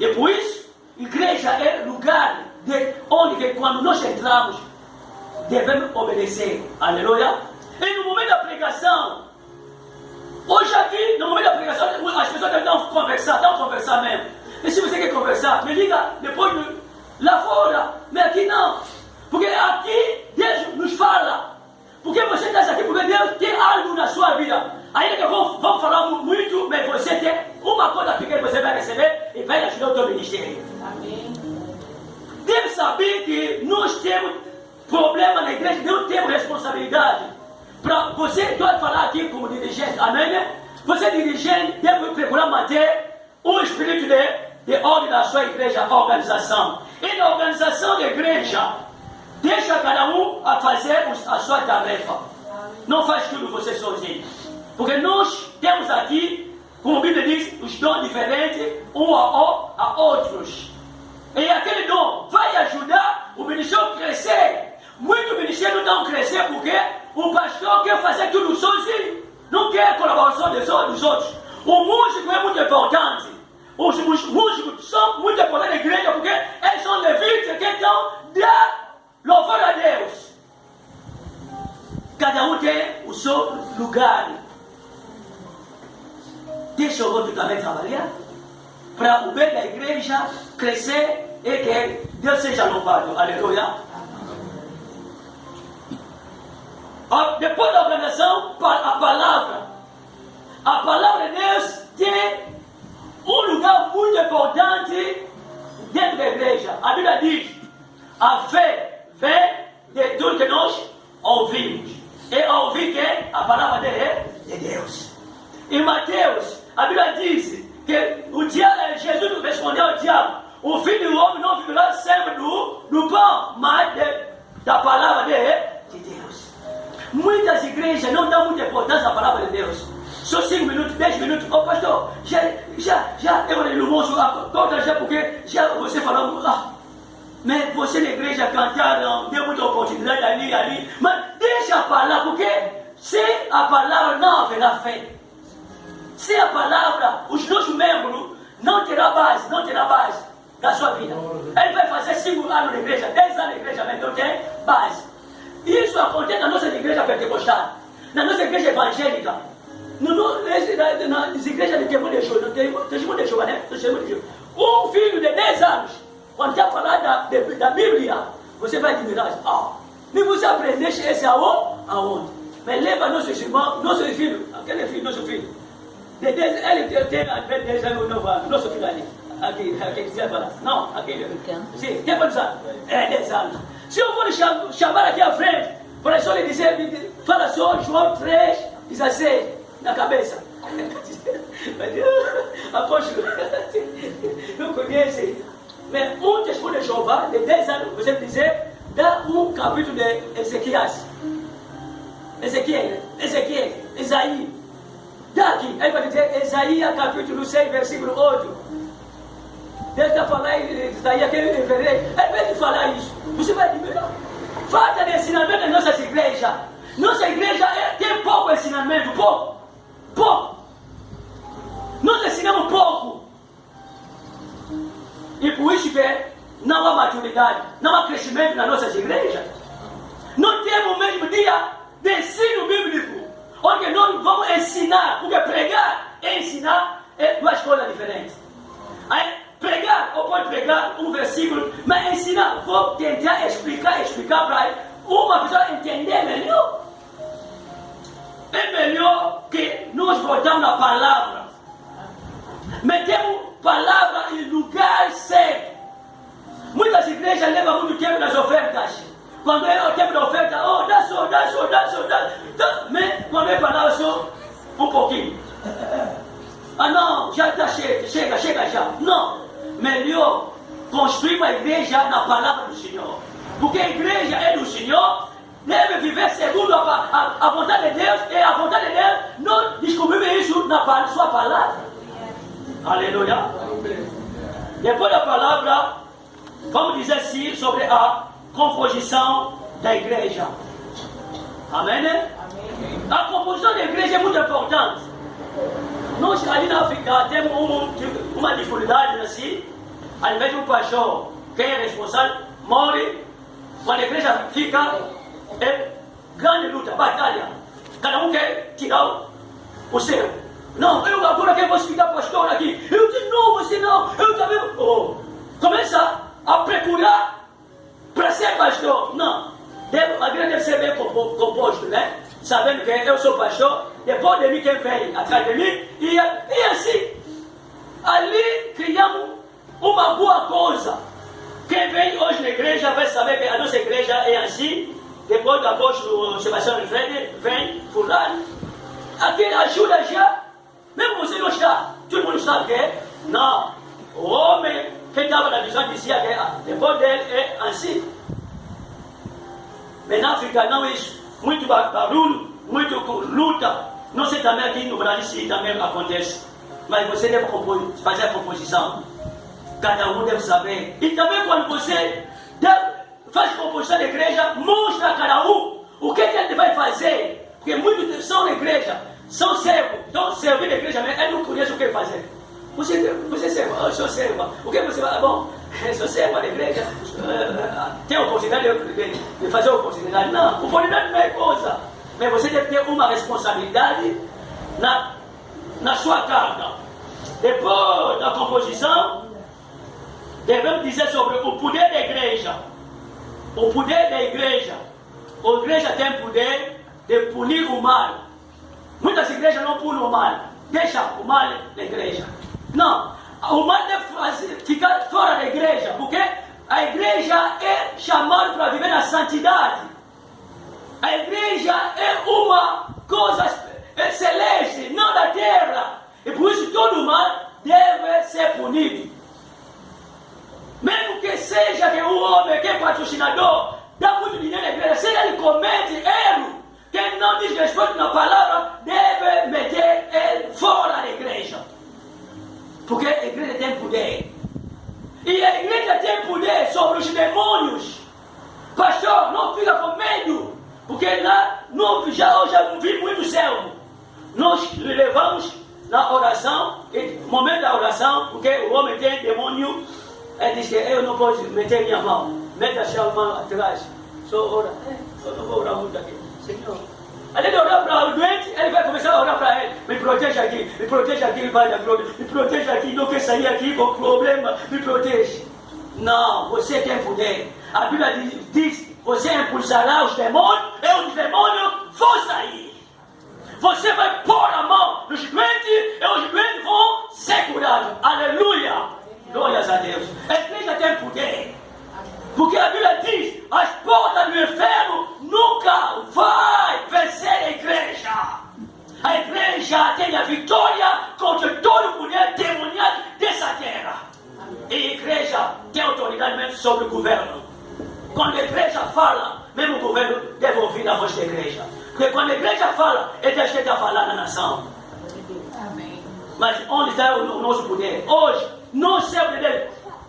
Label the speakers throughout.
Speaker 1: E por isso, igreja é lugar onde quando nós entramos, devemos obedecer. Aleluia. E no momento da pregação, hoje aqui, no momento da pregação, as pessoas devem conversar mesmo. E se você quer conversar, me liga depois lá fora. Mas aqui não. Porque aqui Deus nos fala. Porque você está aqui porque Deus tem algo na sua vida. Ainda que vamos falar muito, mas você tem uma coisa pequena que você vai receber e vai ajudar o teu ministério.
Speaker 2: Amém.
Speaker 1: Deve saber que nós temos problema na igreja, não temos responsabilidade. Para você, estou a falar aqui como dirigente, amém? Você dirigente deve procurar manter o espírito de ordem da sua igreja, a organização. E na organização da igreja, deixa cada um a fazer a sua tarefa. Não faz tudo você sozinho. Porque nós temos aqui, como a Bíblia diz, os dons diferentes, a outros. E aquele dom vai ajudar o ministério a crescer. Muitos ministérios não crescer porque o pastor quer fazer tudo sozinho. Não quer a colaboração dos outros. O músico é muito importante. Os músicos são muito importantes na igreja porque eles são levitas que estão dar louvor a Deus. Cada um tem o seu lugar. Deixa o outro também trabalhar para o bem da igreja crescer e que Deus seja louvado. Aleluia. Depois da organização, a palavra de Deus tem um lugar muito importante dentro da igreja. A Bíblia diz: a fé vem de tudo que nós ouvimos. E ouvir que a palavra de Deus. Em Mateus, a Bíblia diz que Jesus respondeu ao diabo: o filho do homem não viverá sempre do pão, mas da palavra de Deus. Muitas igrejas não dão muita importância à palavra de Deus. Só 5 minutos, 10 minutos. Oh, pastor, já eu falei no moço, já porque já você falou, mas você na igreja cantaram, deu muita oportunidade ali, mas deixa a palavra, porque sem a palavra não haverá fé. Sem a palavra, os nossos membros não terão base da sua vida. Ele vai fazer 5 anos na igreja, 10 anos na igreja, mas não tem base. Isso acontece na nossa igreja pentecostal, na nossa igreja evangélica, nas igrejas de testemunho de Jeová, né? Um filho de 10 anos, quando está falando da Bíblia, você vai admirar. Nem você aprendeste esse aonde? Mas leva nossos irmãos, nossos filhos, aquele filho, nosso filho. Ele tem 10 anos, nosso filho ali. Aqui quiser falar. Não, aquele. Sim, tem quantos anos? 10 anos. Se eu for chamar aqui à frente, para só lhe dizer, fala só João 3, 16, na cabeça. Apóstolo, não conhece. Mas um testemunho de Jeová, de 10 anos, você dizer, dá um capítulo de Ezequias. Isaías. Daqui, ele vai dizer, Isaías capítulo 6, versículo 8. Deus está falando em Isaías, ele vai falar isso. Você vai admirar. Falta de ensinamento nas nossas igrejas. Nossa igreja tem pouco ensinamento, pouco. Nós ensinamos pouco. E por isso que não há maturidade, não há crescimento nas nossas igrejas. Não temos o mesmo dia de ensino bíblico, onde nós vamos ensinar, porque pregar e ensinar é 2 coisas diferentes. Aí, pregar, ou pode pregar um versículo, mas ensinar, vou tentar explicar para uma pessoa entender melhor. É melhor que nós voltamos na palavra. Metemos palavra em lugar certo. Muitas igrejas levam muito tempo nas ofertas. Quando é o tempo da oferta, dá só. Mas quando é palavra só, um pouquinho. Não, já está chega já. Não. Melhor construir uma igreja na palavra do Senhor. Porque a igreja é do Senhor, deve viver segundo a vontade de Deus, e a vontade de Deus nós descobrimos isso na sua palavra. Aleluia. Depois da palavra, vamos dizer assim sobre a composição da igreja. Amém, né? Amém. A composição da igreja é muito importante. Nós ali na África temos uma dificuldade assim, ao invés de um pastor que é responsável, morre, quando a igreja fica, é grande luta, batalha. Cada um quer tirar o seu. Não, eu agora que vou ficar pastor aqui. Eu de novo, você não. Eu também. Oh. Começa a procurar para ser pastor. Não. A igreja deve ser bem composto, né? Sabendo que eu sou pastor, depois de mim quem vem atrás de mim. E assim, ali criamos uma boa coisa. Quem vem hoje na igreja vai saber que a nossa igreja é assim. Depois do apóstolo Sebastião Freire, vem fulano. Aquele ajuda já. Mesmo você não está, todo mundo sabe que é. Não. O homem que estava na visão dizia que depois dele é assim. Mas na África não é isso. Muito barulho, muito luta. Não sei também aqui no Brasil se também acontece. Mas você deve fazer a composição. Cada um deve saber. E também quando você faz composição da igreja, mostra a cada um o que ele vai fazer. Porque muitos são na igreja, são servos, estão servindo a igreja, mas ele não conhece o que fazer. Você é servo, eu sou servo. O que você vai? Bom, eu sou servo da igreja, tem a oportunidade de fazer a oportunidade. Não, a oportunidade não é coisa. Mas você deve ter uma responsabilidade na sua carga. Depois da composição, devemos dizer sobre o poder da igreja. O poder da igreja. A igreja tem poder de punir o mal. Muitas igrejas não punem o mal. Deixa o mal na igreja. Não. O mal deve ficar fora da igreja. Porque a igreja é chamada para viver na santidade. A igreja é uma coisa celeste, não da terra. E por isso todo o mal deve ser punido. Mesmo que seja que um homem que é patrocinador, dá muito dinheiro à igreja, se ele comete erro, quem não diz respeito na palavra, deve meter ele fora da igreja. Porque a igreja tem poder. E a igreja tem poder sobre os demônios. Pastor, não fica com medo. Porque lá, eu já vi muito servo. Nós levamos na oração, no momento da oração, porque o homem tem demônio. Ele diz que eu não posso meter minha mão. Mete a sua mão atrás. Só ora. Eu não vou orar muito aqui. Senhor. Além de orar para o doente, ele vai começar a orar para ele. Me proteja aqui, Pai da glória. Me proteja aqui, não quer sair aqui com problema. Me protege. Não, você tem poder. A Bíblia diz, você impulsará os demônios, e os demônios vão sair. Você vai pôr a mão nos doentes, e os doentes vão ser curados. Aleluia. Glórias a Deus. A igreja tem poder. Porque a Bíblia diz, as portas do inferno nunca vai vencer a igreja. A igreja tem a vitória contra todo o poder demoníaco dessa terra. E a igreja tem autoridade mesmo sobre o governo. Quando a igreja fala, mesmo o governo deve ouvir a voz da igreja. Porque quando a igreja fala, ele deixa de falar na nação. Amém. Mas onde está o nosso poder? Hoje, nós sempre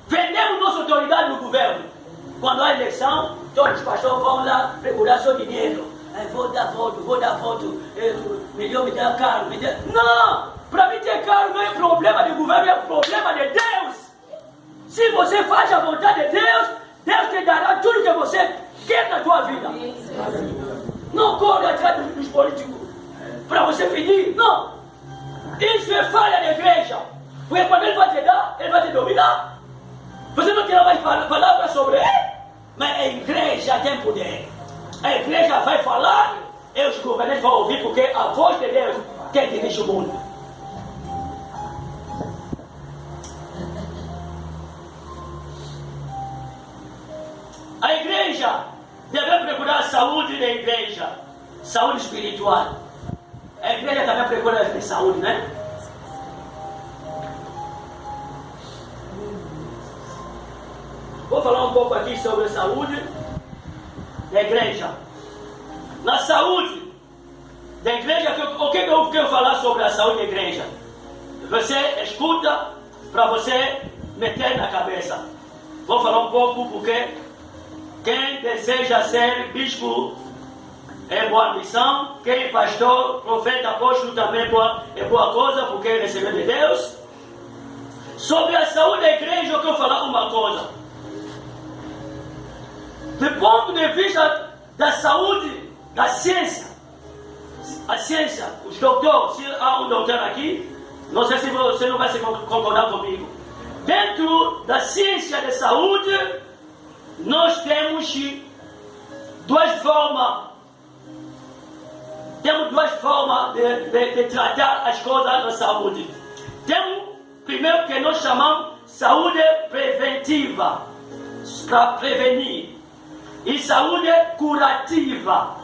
Speaker 1: vendemos nossa autoridade no governo. Quando há eleição, todos os pastores vão lá procurar seu dinheiro. Vou dar voto, melhor me dar carro. Não! Para mim ter carro não é problema do governo, é problema de Deus. Se você faz a vontade de Deus, Deus te dará tudo que você quer na tua vida. Não corre atrás dos políticos para você pedir, não. Isso é falha da igreja. Porque quando ele vai te dar, ele vai te dominar. Você não terá mais palavras sobre ele. Mas a igreja tem poder. A igreja vai falar e os governantes vão ouvir, porque a voz de Deus quem dirige o mundo. A igreja deve procurar a saúde da igreja. Saúde espiritual. A igreja também procura a saúde, né? Vou falar um pouco aqui sobre a saúde da igreja. Na saúde da igreja, o que eu quero falar sobre a saúde da igreja? Você escuta para você meter na cabeça. Vou falar um pouco porque quem deseja ser bispo é boa missão. Quem é pastor, profeta, apóstolo também é boa coisa, porque recebeu de Deus. Sobre a saúde da igreja, eu quero falar uma coisa. Do ponto de vista da saúde, da ciência, a ciência, os doutores, se há um doutor aqui, não sei se você não vai se concordar comigo. Dentro da ciência da saúde, nós temos duas formas. Temos duas formas de tratar as coisas da saúde. Temos, primeiro, que nós chamamos saúde preventiva, para prevenir. E saúde curativa,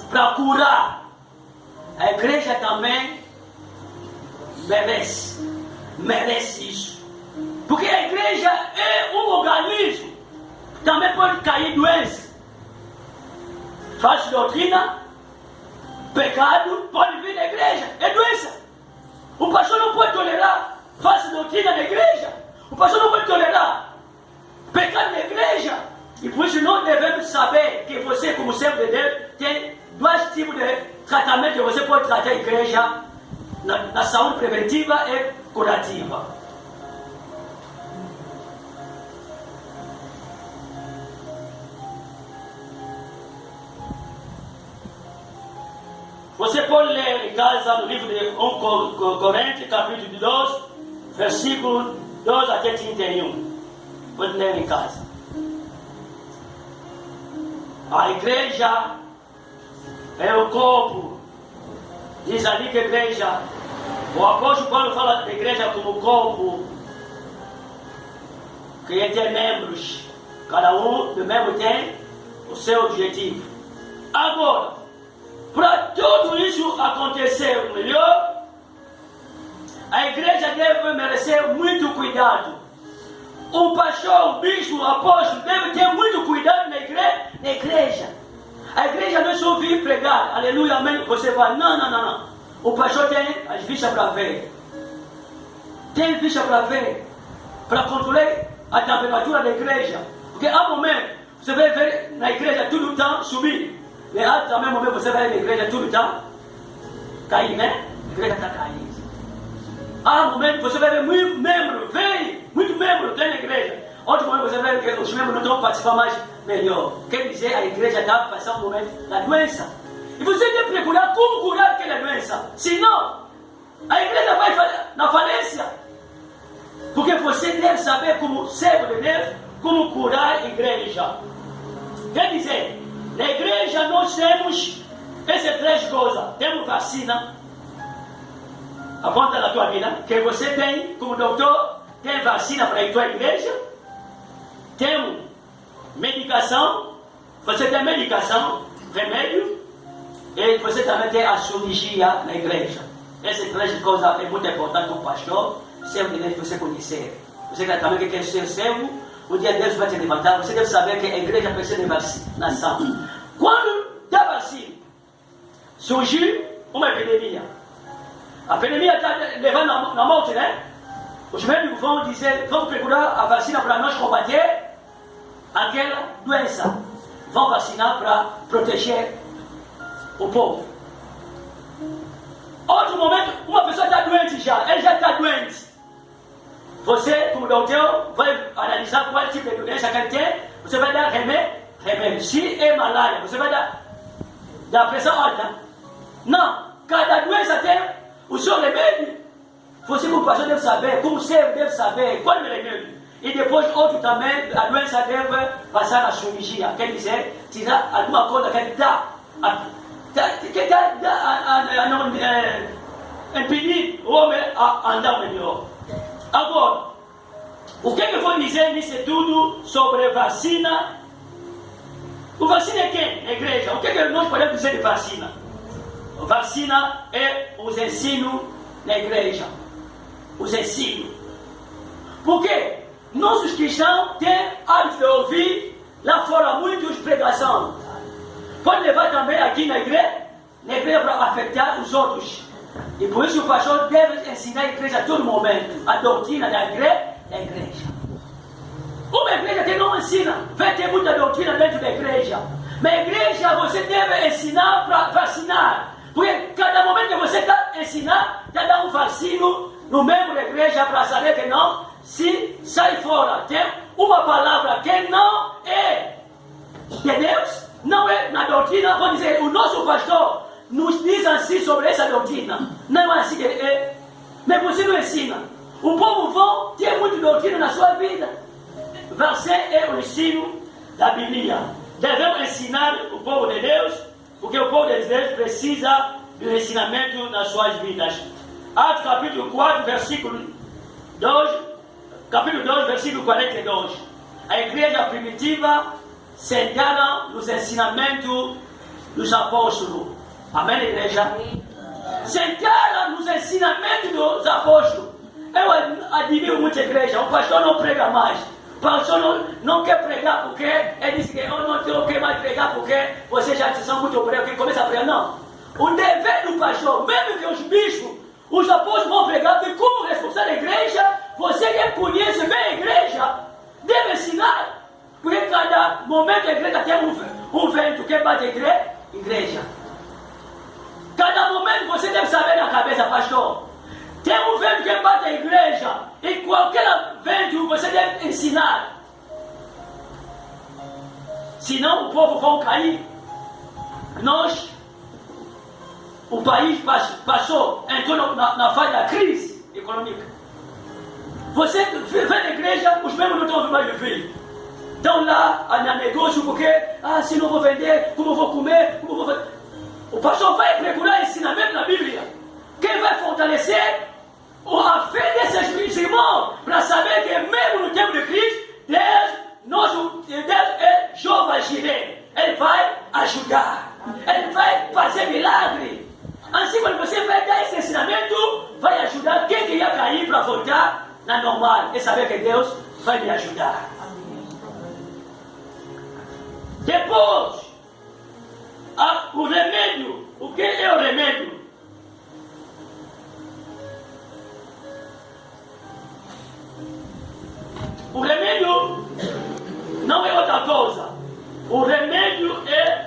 Speaker 1: para curar. A igreja também merece isso. Porque a igreja é um organismo. Também pode cair doença. Falsa doutrina, pecado, pode vir da igreja. É doença. O pastor não pode tolerar falsa doutrina da igreja. O pastor não pode tolerar pecado da igreja. E por isso nós devemos saber que você, como servo de Deus, tem dois tipos de tratamento que você pode tratar a igreja na saúde preventiva e curativa. Você pode ler em casa no livro de 1 Coríntios, capítulo 2, versículo 2 até 31. Pode ler em casa. A igreja é o corpo. Diz ali que a igreja, o apóstolo Paulo fala da igreja como corpo, que tem membros, cada um dos membros tem o seu objetivo. Agora, para tudo isso acontecer melhor, a igreja deve merecer muito cuidado. O pastor, o bispo, o apóstolo deve ter muito cuidado na igreja. A igreja não é só vir pregar, aleluia, amém, você vai. Não. O pastor tem as vistas para ver. Tem vista para ver, para controlar a temperatura da igreja. Porque há momentos, você vai ver na igreja tudo está subindo. E há também momentos, você vai ver na igreja tudo está caindo, né? A igreja está caindo. Há momentos, você vai ver muito membro tem na igreja. Outro momento, você vai ver que os membros não estão participando mais melhor. Quer dizer, a igreja está passando um momento da doença. E você deve procurar como curar aquela doença. Senão, a igreja vai na falência. Porque você deve saber, como servo de Deus, como curar a igreja. Quer dizer, na igreja nós temos essas três coisas. Temos vacina. Aponta na tua vida, que você tem, como doutor, tem vacina para a tua igreja. Temos medicação, você tem medicação, remédio, e você também tem a cirurgia na igreja. Essas três coisas é muito importante para o pastor, servo de Deus, você conhecer. Você também que quer ser servo, um dia Deus vai te levantar, você deve saber que a igreja precisa de vacinação. Quando da vacina, surgiu uma epidemia. A epidemia está levando na morte, né? Os médicos vão dizer, vamos procurar a vacina para nós combater aquela doença. Vão vacinar para proteger o povo. Outro momento, uma pessoa está doente já, ele já está doente. Você, como doutor, vai analisar qual tipo de doença que ele tem, você vai dar remédio. Se é malária, você vai dar pressão alta. Não, cada doença tem o seu remédio. Você, como pastor, deve saber, como servo, deve saber qual é o remédio. E depois, outro também, a doença deve passar na cirurgia. Quer dizer, tirar alguma coisa que está impedir o homem a andar melhor. Agora, o que eu vou dizer nisso tudo sobre vacina? O vacina é quem? Na igreja. O que nós podemos dizer de vacina? Vacina é os ensinos na igreja. Os ensinos. Por quê? Nossos cristãos têm hábito de ouvir lá fora muitas pregações. Pode levar também aqui na igreja para afetar os outros. E por isso o pastor deve ensinar a igreja a todo momento a doutrina da igreja. Uma igreja que não ensina, vai ter muita doutrina dentro da igreja. Mas a igreja você deve ensinar para vacinar. Porque cada momento que você está ensinando, está dando um vacino no membro da igreja para saber que não se sai fora, tem uma palavra que não é de Deus, não é na doutrina, vou dizer, o nosso pastor nos diz assim sobre essa doutrina, não é assim que é, mas você não ensina. O povo vão ter muita doutrina na sua vida. Você é o ensino da Bíblia. Devemos ensinar o povo de Deus, porque o povo de Deus precisa do ensinamento nas suas vidas. Atos capítulo 4, versículo 2, capítulo 2, versículo 42. A igreja primitiva sentada nos ensinamentos dos apóstolos. Amém, igreja? Sentada nos ensinamentos dos apóstolos. Eu admiro muito a igreja. O pastor não prega mais. O pastor não quer pregar porque ele diz que eu não quero mais pregar porque vocês já são muito obreiros que começa a pregar. Não. O dever do pastor, mesmo que os bispos, os apóstolos vão pregar, porque como responsável da igreja, você que conhece bem a igreja, deve ensinar. Porque cada momento a igreja tem um vento que bate a igreja. Cada momento você deve saber na cabeça, pastor. Tem um vento que bate a igreja. E qualquer vento você deve ensinar. Senão o povo vai cair. O país entrou na fase da crise econômica. Você vem na igreja, os membros não estão mais vivendo. Estão lá a negócio porque, se não vou vender, como eu vou comer, como eu vou fazer. O pastor vai procurar ensinamento na Bíblia. Quem vai fortalecer a fé desses irmãos para saber que mesmo no tempo de Cristo, Deus é Jeová Jireh. Ele vai ajudar. Ele vai fazer milagre. Assim, quando você vai dar esse ensinamento, vai ajudar quem queria cair para voltar na normal. E saber que Deus vai me ajudar. Depois, o remédio. O que é o remédio? O remédio não é outra coisa. O remédio é